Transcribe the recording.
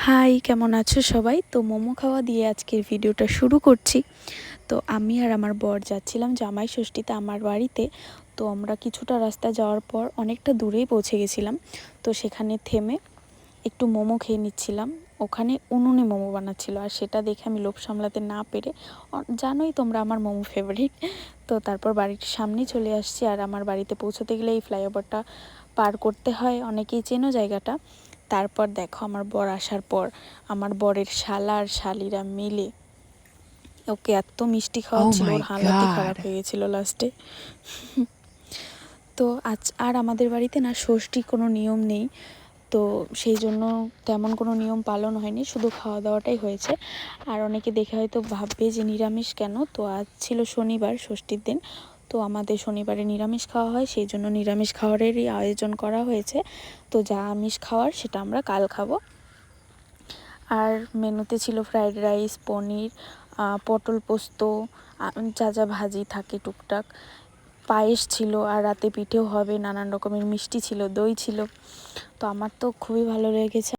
High, কেমন আছো সবাই? তো মোমো খাওয়া দিয়ে আজকের ভিডিওটা শুরু করছি। তো আমি আর আমার বর যাচ্ছিলাম জামাই ষষ্ঠীতে আমার বাড়িতে। তো আমরা কিছুটা রাস্তা যাওয়ার পর অনেকটা দূরেই পৌঁছে গেছিলাম। তো সেখানে থেমে একটু মোমো খেয়ে নিচ্ছিলাম। ওখানে উনুনে মোমো বানাচ্ছিল, আর সেটা দেখে আমি লোভ সামলাতে না পেরে, জানোই তোমরা আমার মোমো ফেভারিট, তো তারপর বাড়ির সামনেই চলে আসছি। আর আমার বাড়িতে পৌঁছতে গেলে এই ফ্লাইওভারটা পার করতে হয়, অনেকেই চেনো জায়গাটা। তারপর দেখো আমার বর আসার পর আমার বরের শালা আর শালিরা মিলে ওকে এত মিষ্টি Oh খাওয়াচ্ছিল, my ওর হালাতই খারাপ God. হয়ে গেছিলো লাস্টে। তো আজ আর আমাদের বাড়িতে না ষষ্ঠী কোনো নিয়ম নেই, তো সেই জন্য তেমন কোনো নিয়ম পালন হয়নি, শুধু খাওয়া দাওয়াটাই হয়েছে। আর অনেকে দেখে হয়তো ভাববে যে নিরামিষ কেন, তো আজ ছিল শনিবার, ষষ্ঠীর দিন। তো আমাদের শনিবারে নিরামিষ খাওয়া হয়, সেই জন্য নিরামিষ খাবারেরই আয়োজন করা হয়েছে। তো যা আমিষ খাওয়ার সেটা আমরা কাল খাবো। আর মেনুতে ছিল ফ্রাইড রাইস, পনির, পটল পোস্ত, যা যা ভাজি থাকে টুকটাক, পায়েস ছিল, আর রাতে পিঠেও হবে, নানান রকমের মিষ্টি ছিল, দই ছিল। তো আমার তো খুবই ভালো লেগেছে।